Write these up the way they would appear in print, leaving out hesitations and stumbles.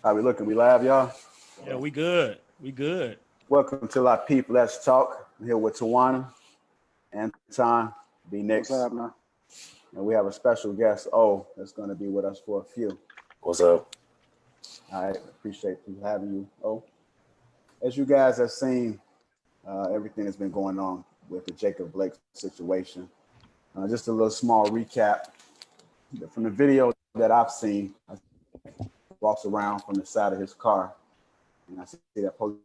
How we looking? We live, y'all? Yeah, we good. We good. Welcome to Lapeef. Let's talk. I'm here with Tawana, Anton, B What's Nix, up, man? and we have a special guest, O, that's going to be with us for a few. What's up? All right, appreciate you having you, O. As you guys have seen, everything that's been going on with the Jacob Blake situation. Just a little small recap from the video that I've seen. I walks around from the side of his car, and I see that police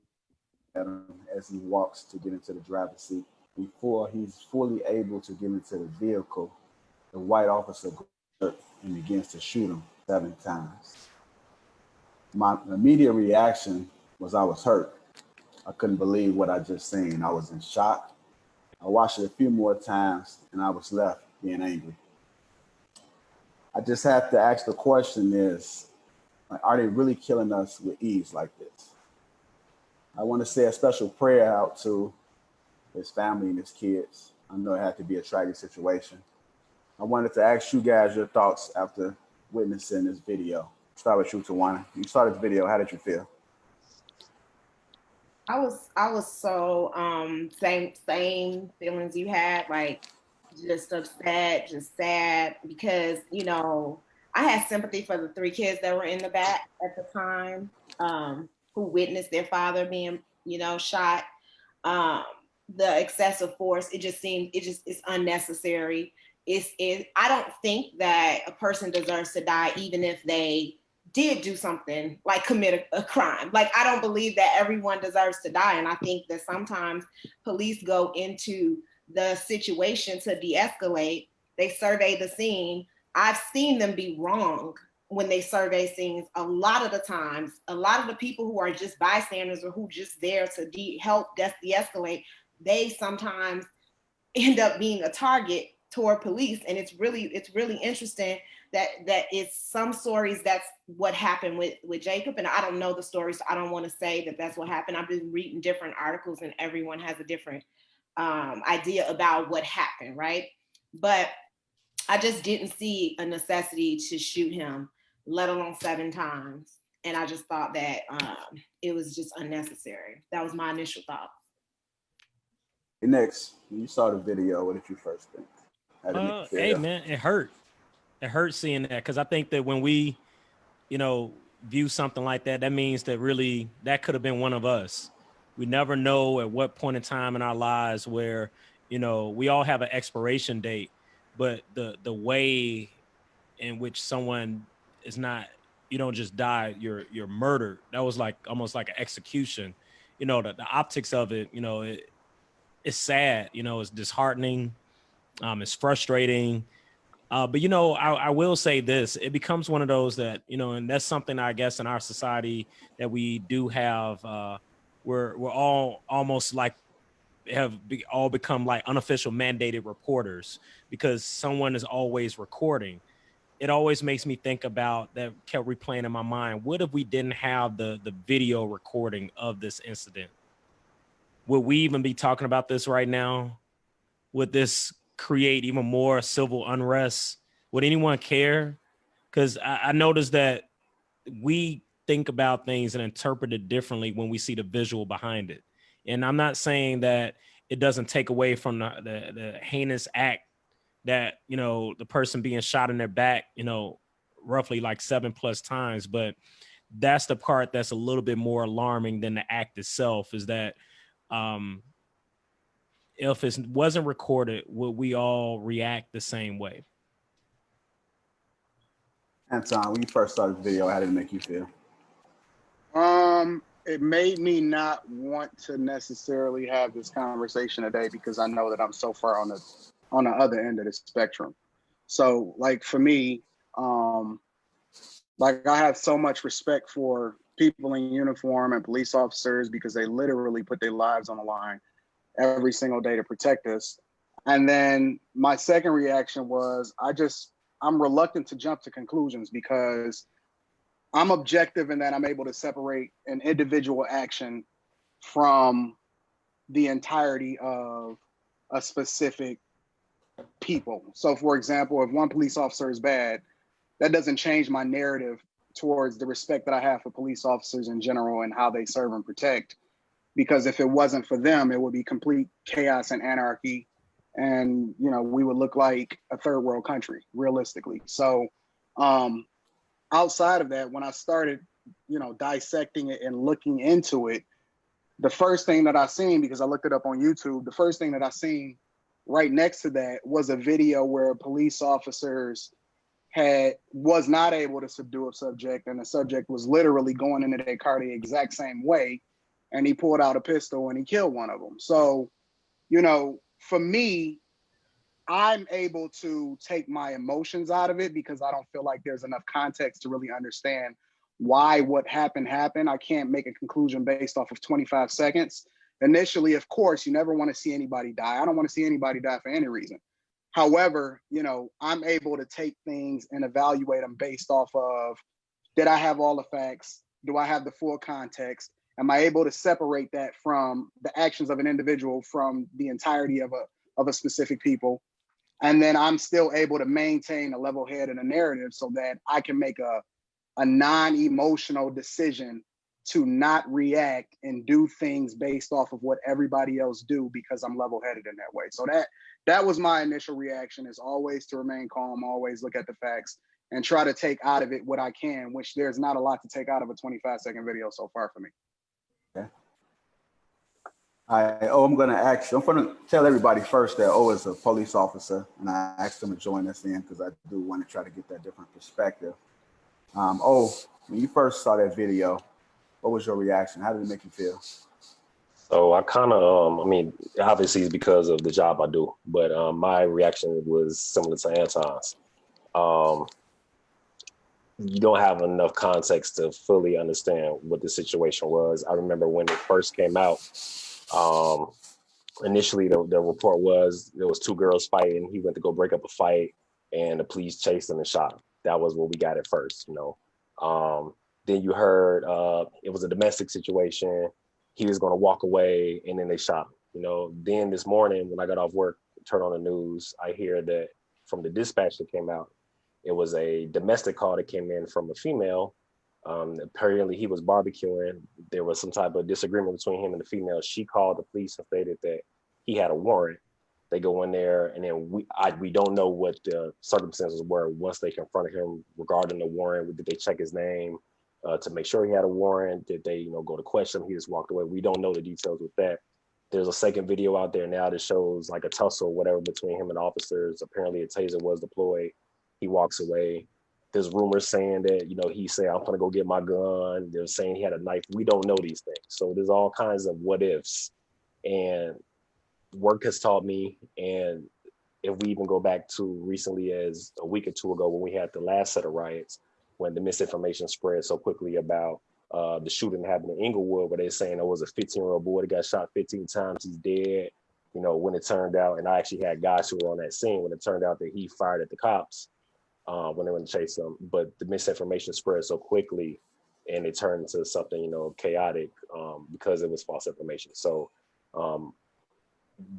at him as he walks to get into the driver's seat. Before he's fully able to get into the vehicle, the white officer goes up and begins to shoot him 7 times. My immediate reaction was I was hurt. I couldn't believe what I just seen. I was in shock. I watched it a few more times and I was left being angry. I just have to ask the question is, are they really killing us with ease like this? I want to say a special prayer out to his family and his kids. I know it had to be a tragic situation. I wanted to ask you guys your thoughts after witnessing this video. Start with you, Tawana. You saw this video. How did you feel? I was so same feelings you had, like just upset, just sad, because I had sympathy for the 3 kids that were in the back at the time, who witnessed their father being shot. The excessive force, it's unnecessary. I don't think that a person deserves to die even if they did do something like commit a crime. Like, I don't believe that everyone deserves to die. And I think that sometimes police go into the situation to de-escalate. They survey the scene. I've seen them be wrong when they survey scenes. A lot of the times, a lot of the people who are just bystanders or who just there to help de-escalate, they sometimes end up being a target toward police. And it's really interesting that it's some stories that's what happened with Jacob, and I don't know the story, so I don't want to say that that's what happened. I've been reading different articles and everyone has a different idea about what happened, right? But I just didn't see a necessity to shoot him, let alone 7 times. And I just thought that it was just unnecessary. That was my initial thought. Next, when you saw the video, what did you first think? Hey man, it hurt. It hurt seeing that, because I think that when we, view something like that, that means that really that could have been one of us. We never know at what point in time in our lives where, we all have an expiration date, but the way in which someone is not, you don't just die, you're murdered. That was like almost like an execution. The optics of it, it's sad, it's disheartening, it's frustrating. But I will say this: it becomes one of those that and that's something I guess in our society that we do have. We're all almost like all become like unofficial mandated reporters because someone is always recording. It always makes me think about that. Kept replaying in my mind. What if we didn't have the video recording of this incident? Would we even be talking about this right now? Would this create even more civil unrest? Would anyone care? Because I noticed that we think about things and interpret it differently when we see the visual behind it. And I'm not saying that it doesn't take away from the heinous act that, the person being shot in their back, roughly like 7+ times. But that's the part that's a little bit more alarming than the act itself, is that if it wasn't recorded, would we all react the same way? Anton, when you first saw this video, how did it make you feel? It made me not want to necessarily have this conversation today because I know that I'm so far on the other end of the spectrum. So, like, for me, like, I have so much respect for people in uniform and police officers because they literally put their lives on the line every single day to protect us. And then my second reaction was I'm reluctant to jump to conclusions because I'm objective in that I'm able to separate an individual action from the entirety of a specific people. So, for example, if one police officer is bad, that doesn't change my narrative towards the respect that I have for police officers in general and how they serve and protect. Because if it wasn't for them, it would be complete chaos and anarchy. And, you know, we would look like a third world country, realistically. So outside of that, when I started, you know, dissecting it and looking into it, the first thing that I seen, because I looked it up on YouTube, the first thing that I seen right next to that was a video where police officers was not able to subdue a subject, and the subject was literally going into their car the exact same way, and he pulled out a pistol and he killed one of them. So, you know, for me, I'm able to take my emotions out of it because I don't feel like there's enough context to really understand why what happened. I can't make a conclusion based off of 25 seconds. Initially, of course, you never want to see anybody die. I don't want to see anybody die for any reason. However, you know, I'm able to take things and evaluate them based off of, did I have all the facts? Do I have the full context? Am I able to separate that from the actions of an individual from the entirety of a specific people? And then I'm still able to maintain a level head and a narrative so that I can make a non-emotional decision to not react and do things based off of what everybody else do because I'm level-headed in that way. So that was my initial reaction, is always to remain calm, always look at the facts and try to take out of it what I can, which there's not a lot to take out of a 25-second video so far for me. Okay. I'm going to tell everybody first that O is a police officer, and I asked him to join us in because I do want to try to get that different perspective. When you first saw that video, what was your reaction? How did it make you feel? So I kind of, I mean, obviously it's because of the job I do, but my reaction was similar to Anton's. You don't have enough context to fully understand what the situation was. I remember when it first came out, initially the report was there was two girls fighting. He went to go break up a fight and the police chased him and shot him. That was what we got at first, you know. Then you heard it was a domestic situation. He was going to walk away and then they shot him, you know. Then this morning when I got off work, turned on the news, I hear that from the dispatch that came out, it was a domestic call that came in from a female. Apparently he was barbecuing. There was some type of disagreement between him and the female. She called the police and stated that he had a warrant. They go in there and then we don't know what the circumstances were once they confronted him regarding the warrant. Did they check his name to make sure he had a warrant? Did they, you know, go to question him? He just walked away. We don't know the details with that. There's a second video out there now that shows like a tussle or whatever between him and officers. Apparently a taser was deployed. He walks away. There's rumors saying that, you know, he said, I'm gonna go get my gun. They're saying he had a knife. We don't know these things. So there's all kinds of what ifs. And work has taught me, and if we even go back to recently as a week or two ago when we had the last set of riots, when the misinformation spread so quickly about the shooting that happened in Inglewood, where they're saying it was a 15-year-old boy that got shot 15 times, he's dead. You know, when it turned out, and I actually had guys who were on that scene, when it turned out that he fired at the cops when they went to chase them, but the misinformation spread so quickly and it turned into something, you know, chaotic because it was false information. So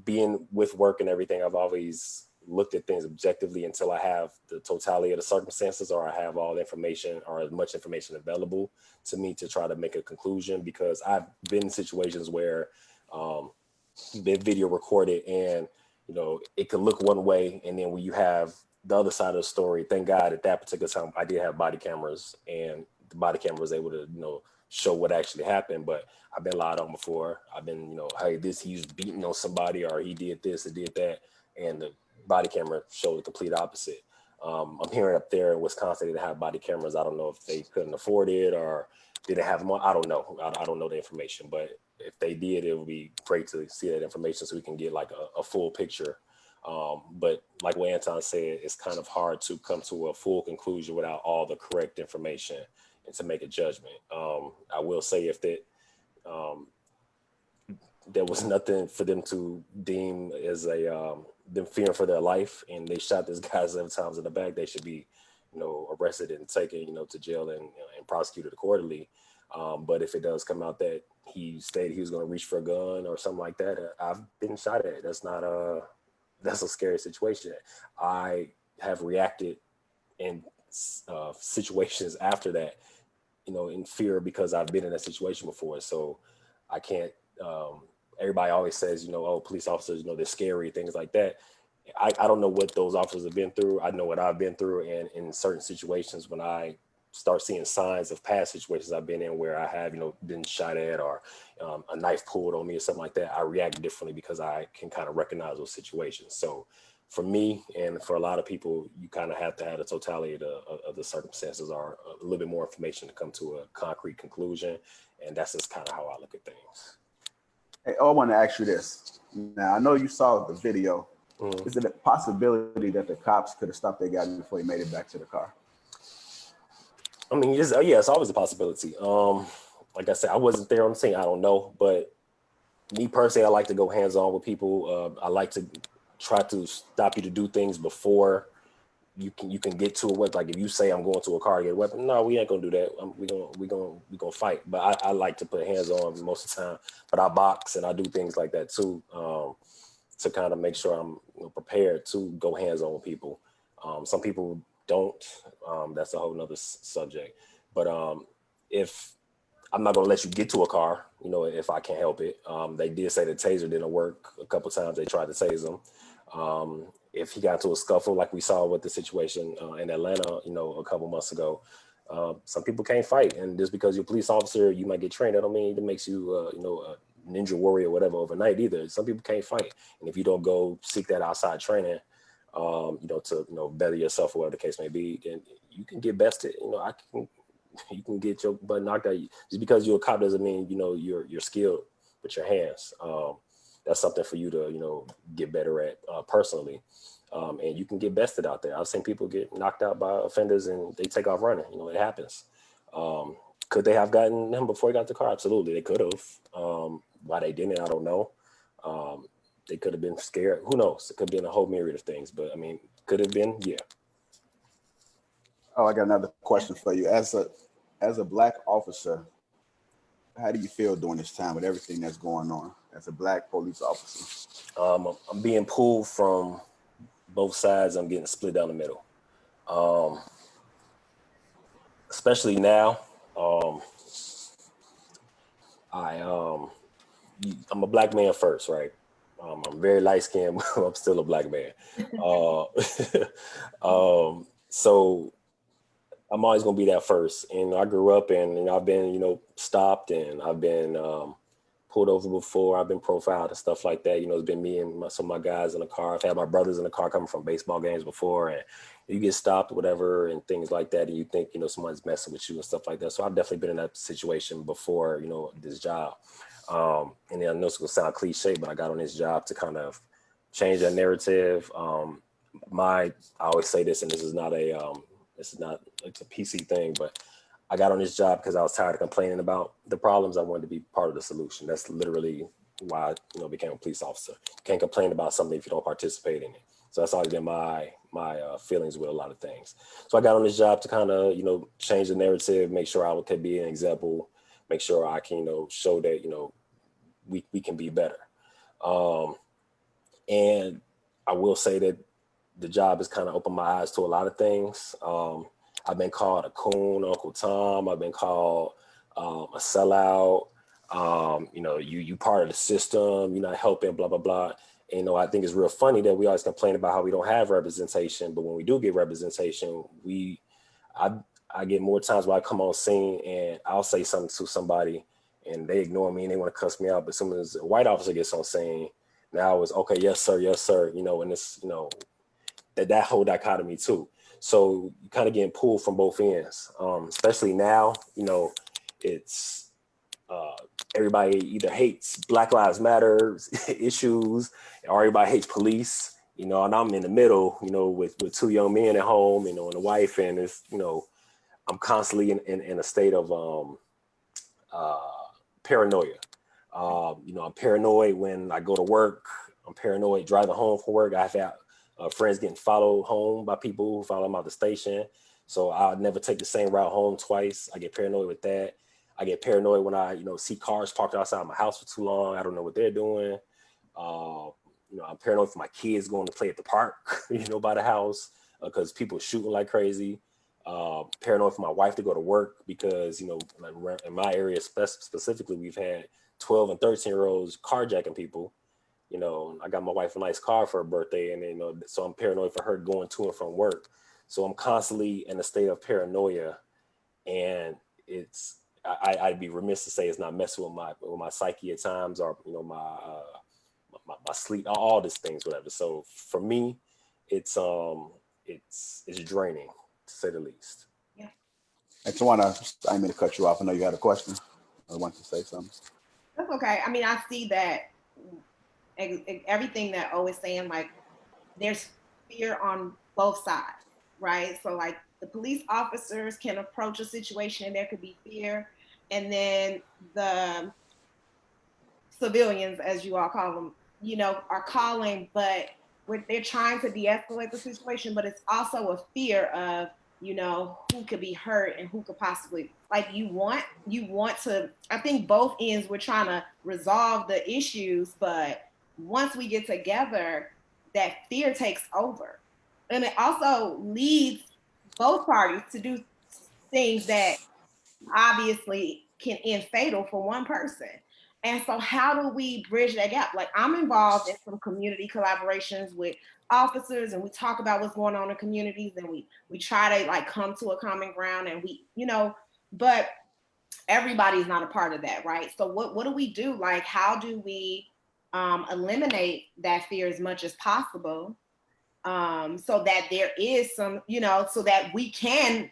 being with work and everything, I've always looked at things objectively until I have the totality of the circumstances, or I have all the information or as much information available to me to try to make a conclusion, because I've been in situations where the video recorded and, you know, it could look one way, and then when you have the other side of the story, thank God at that particular time I did have body cameras, and the body camera was able to, you know, show what actually happened. But I've been lied on before. I've been, you know, hey, he's beating on somebody, or he did this or did that, and the body camera showed the complete opposite. I'm hearing up there in Wisconsin they have body cameras. I don't know if they couldn't afford it or didn't have them on. I don't know. I don't know the information, but if they did, it would be great to see that information so we can get like a full picture. But like what Anton said, it's kind of hard to come to a full conclusion without all the correct information and to make a judgment. I will say if that there was nothing for them to deem as them fearing for their life, and they shot this guy 7 times in the back, they should be, you know, arrested and taken, you know, to jail and prosecuted accordingly. But if it does come out that he stated he was going to reach for a gun or something like that, I've been shot at. That's a scary situation. I have reacted in situations after that, in fear because I've been in that situation before. So I can't, everybody always says, oh, police officers, they're scary, things like that. I don't know what those officers have been through. I know what I've been through. And in certain situations, when I start seeing signs of past situations I've been in where I have, been shot at or a knife pulled on me or something like that, I react differently because I can kind of recognize those situations. So for me and for a lot of people, you kind of have to have the totality of the circumstances or a little bit more information to come to a concrete conclusion. And that's just kind of how I look at things. Hey, I want to ask you this. Now, I know you saw the video. Is it a possibility that the cops could have stopped that guy before he made it back to the car? I mean, it's always a possibility. Like I said, I wasn't there on the scene. I don't know. But me personally, I like to go hands-on with people. I like to try to stop you to do things before you can get to it. Like if you say I'm going to a car to get a weapon, no, we ain't gonna do that. We gonna fight. But I like to put hands on most of the time. But I box and I do things like that too. To kind of make sure I'm prepared to go hands-on with people. Some people don't. That's a whole nother subject. But if I'm not gonna let you get to a car, if I can't help it. They did say the taser didn't work a couple times. They tried to tase him. If he got into a scuffle, like we saw with the situation in Atlanta, a couple months ago, some people can't fight, and just because you're a police officer, you might get trained. That don't mean it makes you, a ninja warrior or whatever overnight either. Some people can't fight, and if you don't go seek that outside training, to better yourself or whatever the case may be, then you can get bested. You can get your butt knocked out. Just because you're a cop doesn't mean you're skilled with your hands. That's something for you to get better at personally, and you can get bested out there. I've seen people get knocked out by offenders and they take off running. It happens. Could they have gotten him before he got the car? Absolutely, they could have. Why they didn't, I don't know. They could have been scared. Who knows? It could have been a whole myriad of things. But I mean, could have been, yeah. Oh, I got another question for you. As a Black officer, how do you feel during this time with everything that's going on as a Black police officer? I'm being pulled from both sides. I'm getting split down the middle. Especially now, I'm a Black man first, right? I'm very light skinned. I'm still a Black man. So I'm always gonna be that first. And I grew up and I've been, stopped and I've been pulled over before. I've been profiled and stuff like that. It's been me and some of my guys in the car. I've had my brothers in the car coming from baseball games before, and you get stopped, whatever, and things like that. And you think, someone's messing with you and stuff like that. So I've definitely been in that situation before, this job. And I know it's gonna sound cliche, but I got on this job to kind of change that narrative. I always say this, and this is not it's a PC thing, but I got on this job because I was tired of complaining about the problems. I wanted to be part of the solution. That's literally why I became a police officer. You can't complain about something if you don't participate in it. So that's always been my feelings with a lot of things. So I got on this job to kind of change the narrative, make sure I could be an example, make sure I can show that we can be better. And I will say that the job has kind of opened my eyes to a lot of things. I've been called a coon, Uncle Tom. I've been called a sellout. You part of the system. You're not helping. Blah blah blah. And, I think it's real funny that we always complain about how we don't have representation, but when we do get representation, I get more times where I come on scene and I'll say something to somebody and they ignore me and they want to cuss me out. But as soon as a white officer gets on scene, now it's okay, yes sir, and it's that whole dichotomy too. So you kind of getting pulled from both ends, especially now. It's everybody either hates Black Lives Matter issues or everybody hates police. And I'm in the middle. With two young men at home. And a wife, and it's I'm constantly in a state of paranoia. I'm paranoid when I go to work. I'm paranoid driving home from work. I've had friends getting followed home by people who follow them out the station. So I'll never take the same route home twice. I get paranoid with that. I get paranoid when I, see cars parked outside my house for too long. I don't know what they're doing. I'm paranoid for my kids going to play at the park, by the house, because people are shooting like crazy. Paranoid for my wife to go to work because, you know, in my area specifically, we've had 12 and 13-year-olds carjacking people. You know, I got my wife a nice car for her birthday, and, you know, so I'm paranoid for her going to and from work. So I'm constantly in a state of paranoia, and I'd be remiss to say it's not messing with my psyche at times, or, you know, my sleep, all these things, whatever. So for me, it's draining, to say the least. Yeah. I didn't mean to cut you off. I know you had a question. I want to say something. That's okay. I mean, I see that everything that O is saying, like, there's fear on both sides, right? So, like, the police officers can approach a situation and there could be fear, and then the civilians, as you all call them, you know, are calling, but they're trying to de-escalate the situation, but it's also a fear of, you know, who could be hurt and who could possibly, like, you want to, I think both ends we're trying to resolve the issues, but once we get together, that fear takes over. And it also leads both parties to do things that obviously can end fatal for one person. And so how do we bridge that gap? Like, I'm involved in some community collaborations with officers, and we talk about what's going on in communities, and we try to, like, come to a common ground, and we, you know, but everybody's not a part of that, right? So what do we do? Like, how do we eliminate that fear as much as possible, so that there is some, you know, so that we can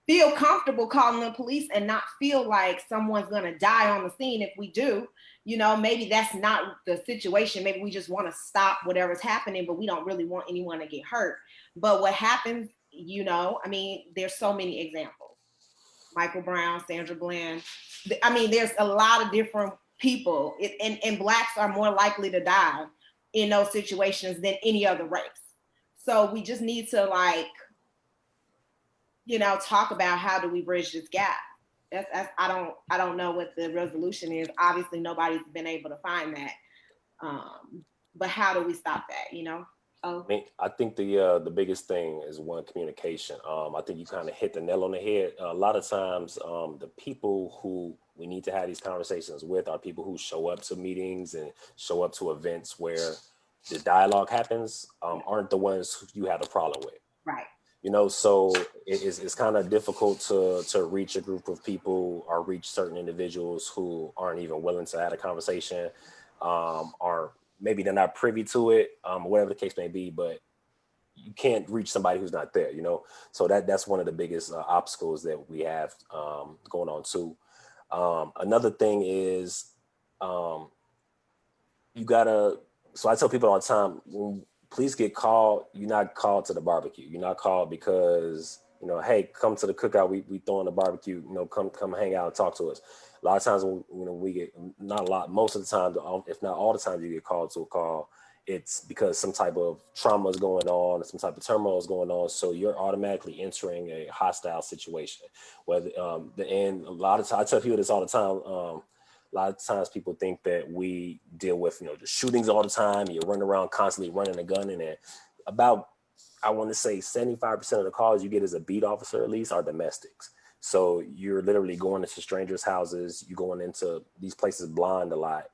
feel comfortable calling the police and not feel like someone's gonna die on the scene if we do. You know, maybe that's not the situation. Maybe we just want to stop whatever's happening, but we don't really want anyone to get hurt. But what happens, you know, I mean, there's so many examples. Michael Brown, Sandra Bland. I mean, there's a lot of different people, and Blacks are more likely to die in those situations than any other race. So we just need to, like, you know, talk about how do we bridge this gap. That's I don't know what the resolution is. Obviously, nobody's been able to find that. But how do we stop that? You know. Oh. I think the biggest thing is one, communication. I think you kind of hit the nail on the head. A lot of times, the people who we need to have these conversations with are people who show up to meetings and show up to events where the dialogue happens, aren't the ones who you have a problem with. Right. You know, so it's kind of difficult to reach a group of people or reach certain individuals who aren't even willing to have a conversation, or maybe they're not privy to it, whatever the case may be, but you can't reach somebody who's not there, you know? So that's one of the biggest obstacles that we have going on too. Another thing is you gotta, so I tell people all the time, when police get called, you're not called to the barbecue. You're not called because, you know, hey, come to the cookout, we throwing the barbecue, you know, come hang out and talk to us. A lot of times when, you know, we get, not a lot, most of the time, if not all the time you get called to a call, it's because some type of trauma is going on, some type of turmoil is going on. So you're automatically entering a hostile situation. Whether and a lot of times, I tell people this all the time. A lot of times people think that we deal with, you know, the shootings all the time. You're running around constantly running a gun, and about, I want to say 75% of the calls you get as a beat officer at least are domestics. So you're literally going into strangers' houses. You're going into these places blind a lot.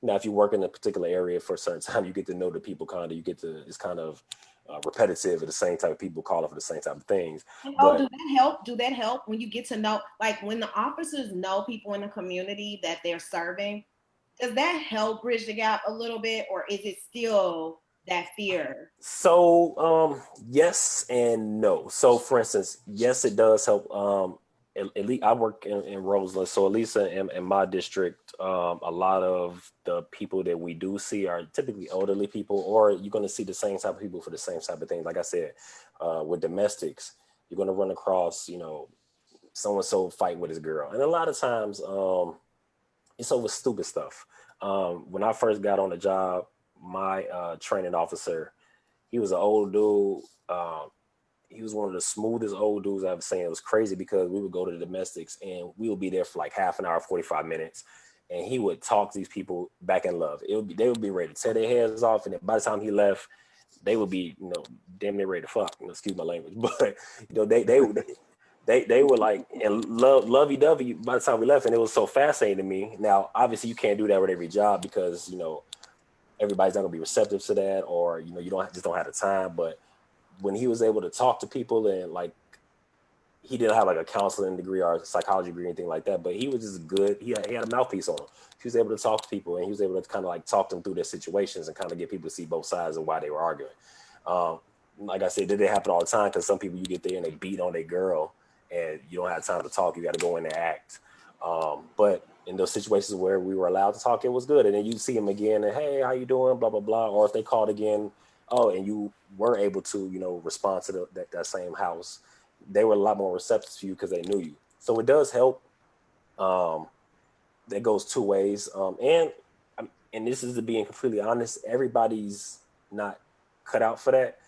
Now, if you work in a particular area for a certain time, you get to know the people kind of, it's kind of repetitive of the same type of people calling for the same type of things. Oh, do that help? Do that help when you get to know, like, when the officers know people in the community that they're serving? Does that help bridge the gap a little bit, or is it still that fear? So yes and no. So for instance, yes, it does help. At least I work in Roseland, so at least in my district, a lot of the people that we do see are typically elderly people, or you're going to see the same type of people for the same type of things. Like I said, with domestics, you're going to run across, you know, so-and-so fighting with his girl. And a lot of times it's over stupid stuff. When I first got on the job, my training officer, he was an old dude. He was one of the smoothest old dudes I've ever seen. It was crazy because we would go to the domestics and we would be there for like half an hour, 45 minutes. And he would talk to these people back in love. They would be ready to tear their heads off. And then by the time he left, they would be, damn near ready to fuck. Excuse my language, but they were like and lovey-dovey by the time we left, and it was so fascinating to me. Now, obviously, you can't do that with every job because everybody's not gonna be receptive to that, or you don't have the time. But when he was able to talk to people and like he didn't have like a counseling degree or a psychology degree or anything like that, but he was just good. He had a mouthpiece on him. He was able to talk to people, and he was able to kind of like talk them through their situations and kind of get people to see both sides of why they were arguing. Like I said, it didn't happen all the time because some people you get there and they beat on their girl and you don't have time to talk. You got to go in and act. But in those situations where we were allowed to talk, it was good. And then you see him again and, hey, how you doing? Blah, blah, blah. Or if they called again, and you were able to, respond to that same house, they were a lot more receptive to you because they knew you. So it does help. That goes two ways. And this is to being completely honest, everybody's not cut out for that.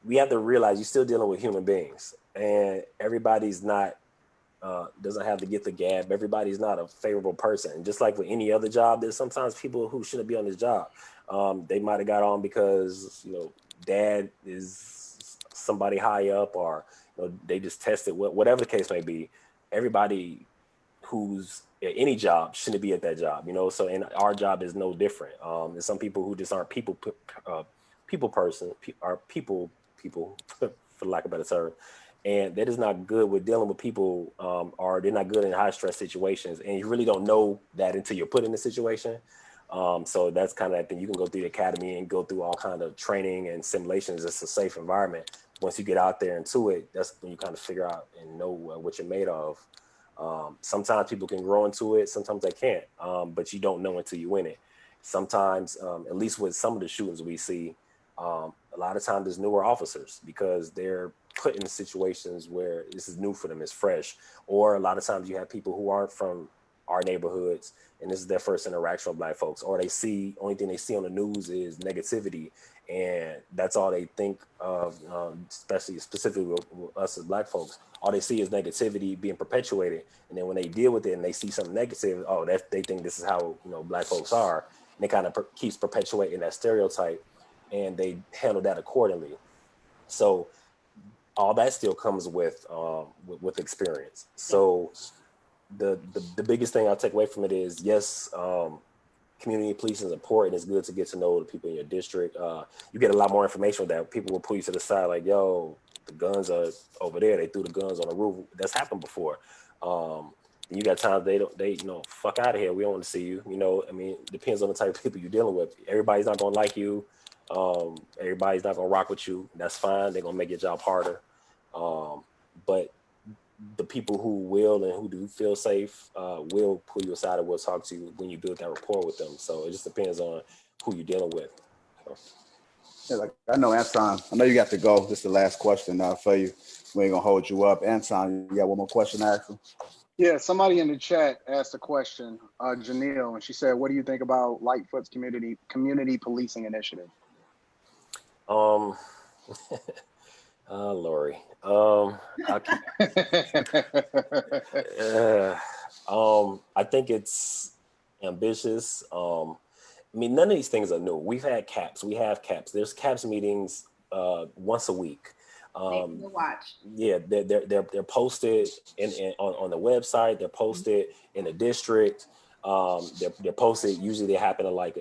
We have to realize you're still dealing with human beings, and everybody's not doesn't have to get the gab. Everybody's not a favorable person. And just like with any other job, there's sometimes people who shouldn't be on this job. They might have got on because dad is somebody high up, or they just tested, whatever the case may be. Everybody who's at any job shouldn't be at that job, so, and our job is no different. There's some people who just aren't people person, are people for lack of a better term, and that is not good with dealing with people, or they're not good in high stress situations, and you really don't know that until you're put in the situation. So that's kind of that thing. You can go through the academy and go through all kind of training and simulations. It's a safe environment. Once you get out there into it, that's when you kind of figure out and know what you're made of. Sometimes people can grow into it, sometimes they can't, but you don't know until you win it. Sometimes, at least with some of the shootings we see, a lot of times there's newer officers because they're put in situations where this is new for them, it's fresh. Or a lot of times you have people who aren't from our neighborhoods and this is their first interaction with Black folks, or only thing they see on the news is negativity, and that's all they think of, specifically with us as Black folks. All they see is negativity being perpetuated, and then when they deal with it and they see something negative, they think this is how Black folks are, and it kind of keeps perpetuating that stereotype, and they handle that accordingly. So all that still comes with experience. So the biggest thing I'll take away from it is, yes, community policing is important. It's good to get to know the people in your district. You get a lot more information with that. People will pull you to the side like, yo, the guns are over there. They threw the guns on the roof. That's happened before. You got times they fuck out of here. We don't want to see you. It depends on the type of people you're dealing with. Everybody's not going to like you. Everybody's not going to rock with you. That's fine. They're going to make your job harder. But the people who will and who do feel safe will pull you aside and will talk to you when you build that rapport with them. So it just depends on who you're dealing with. Yeah, like I know, Anton, I know you got to go. This is the last question for you. We ain't gonna hold you up. Anton, you got one more question to ask him? Yeah, somebody in the chat asked a question, Janelle, and she said, what do you think about Lightfoot's community policing initiative? Lori. I think it's ambitious. None of these things are new. We've had CAPS. We have CAPS. There's CAPS meetings once a week. Watch. Yeah, they're posted on the website. They're posted in the district. They're posted. Usually they happen in like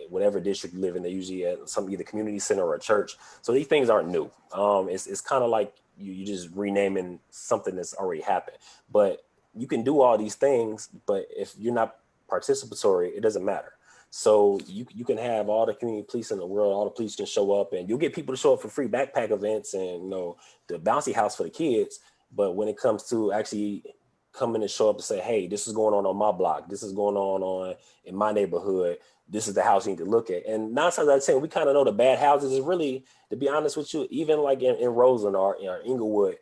whatever district you live in. They're usually at some either community center or a church. So these things aren't new. It's kind of like you just renaming something that's already happened. But you can do all these things, but if you're not participatory, it doesn't matter. So you can have all the community police in the world, all the police can show up, and you'll get people to show up for free backpack events and the bouncy house for the kids. But when it comes to actually coming and show up and say, hey, this is going on my block, this is going on in my neighborhood, this is the house you need to look at. And 9 times out of 10, we kind of know the bad houses is really, to be honest with you, even like in Roseland or Inglewood,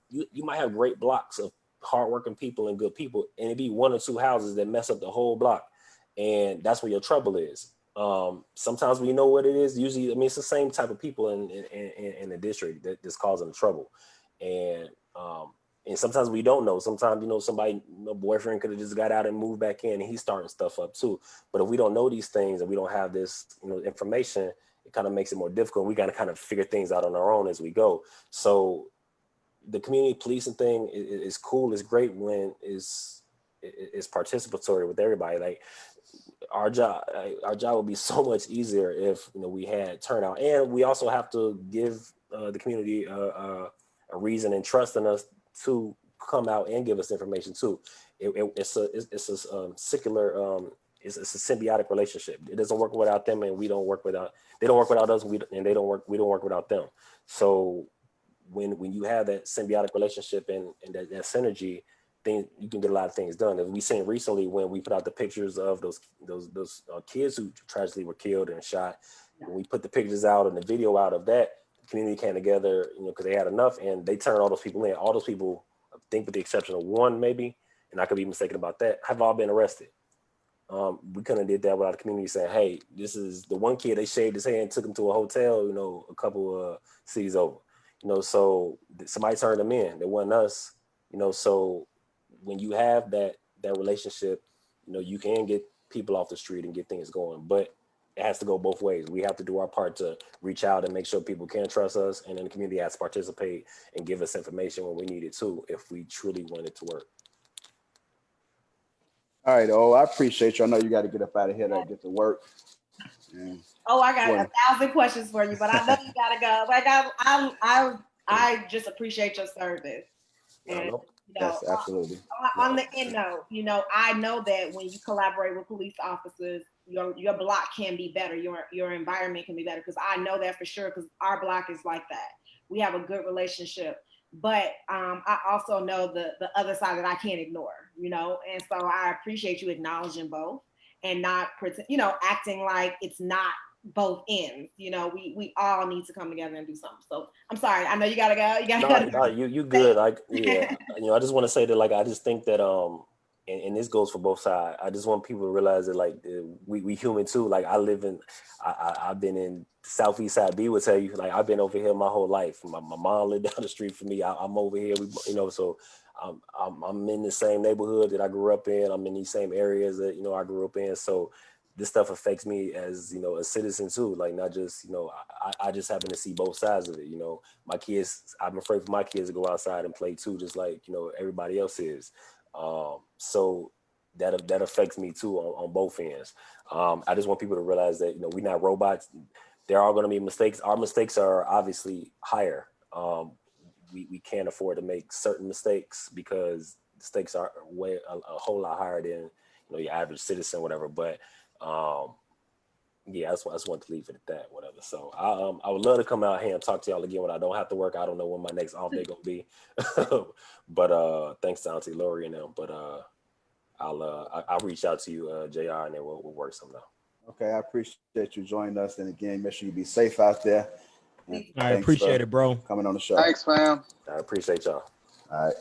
you might have great blocks of hardworking people and good people, and it'd be 1 or 2 houses that mess up the whole block. And that's where your trouble is. Sometimes we know what it is. Usually, it's the same type of people in the district that's causing the trouble. And sometimes we don't know. Sometimes, somebody, boyfriend could have just got out and moved back in and he's starting stuff up too. But if we don't know these things and we don't have this, information, it kind of makes it more difficult. We got to kind of figure things out on our own as we go. So the community policing thing is cool. It's great when it's participatory with everybody. Like our job would be so much easier if we had turnout, and we also have to give the community a reason and trust in us to come out and give us information too. It's a secular it's a symbiotic relationship. It doesn't work without them, and they don't work without us, and we don't work without them. So when you have that symbiotic relationship and that synergy, you can get a lot of things done. As we seen recently when we put out the pictures of those kids who tragically were killed and shot, when we put the pictures out and the video out of that, the community came together, because they had enough, and they turned all those people in. All those people, I think with the exception of one maybe, and I could be mistaken about that, have all been arrested. We couldn't have did that without the community saying, hey, this is the one kid, they shaved his head and took him to a hotel, a couple cities over. So somebody turned them in. It wasn't us. So when you have that relationship, you can get people off the street and get things going, but it has to go both ways. We have to do our part to reach out and make sure people can trust us, and then the community has to participate and give us information when we need it too, if we truly want it to work. All right, I appreciate you. I know you got to get up out of here to get to work. And I got 1,000 questions for you, but I know you gotta go. Like I just appreciate your service. And yes, absolutely. On the end note, I know that when you collaborate with police officers, your block can be better. Your environment can be better, because I know that for sure, because our block is like that. We have a good relationship. But I also know the other side that I can't ignore, and so I appreciate you acknowledging both and not pretend, acting like it's not both ends. We all need to come together and do something. So I'm sorry, I know you gotta go. No, you good. Like, yeah, I just want to say that, like, I just think that and this goes for both sides. I just want people to realize that, like, we human too. Like, I've been in Southeast side. B would tell you, like, I've been over here my whole life. My mom lived down the street from me. I'm over here. So I'm in the same neighborhood that I grew up in. I'm in these same areas that I grew up in. So this stuff affects me as a citizen too. Like, not just I just happen to see both sides of it. My kids. I'm afraid for my kids to go outside and play too, just like everybody else is. So that affects me too on both ends. I just want people to realize that we're not robots. There are going to be mistakes. Our mistakes are obviously higher. We can't afford to make certain mistakes because the stakes are a whole lot higher than your average citizen, whatever. But yeah, I just want to leave it at that, whatever. So I would love to come out here and talk to y'all again when I don't have to work. I don't know when my next off day gonna be, but thanks to Auntie Lori and them. But I'll reach out to you, JR, and then we'll work something out. Okay, I appreciate you joining us, and again, make sure you be safe out there. I appreciate it, bro. Coming on the show. Thanks, fam. I appreciate y'all. All right.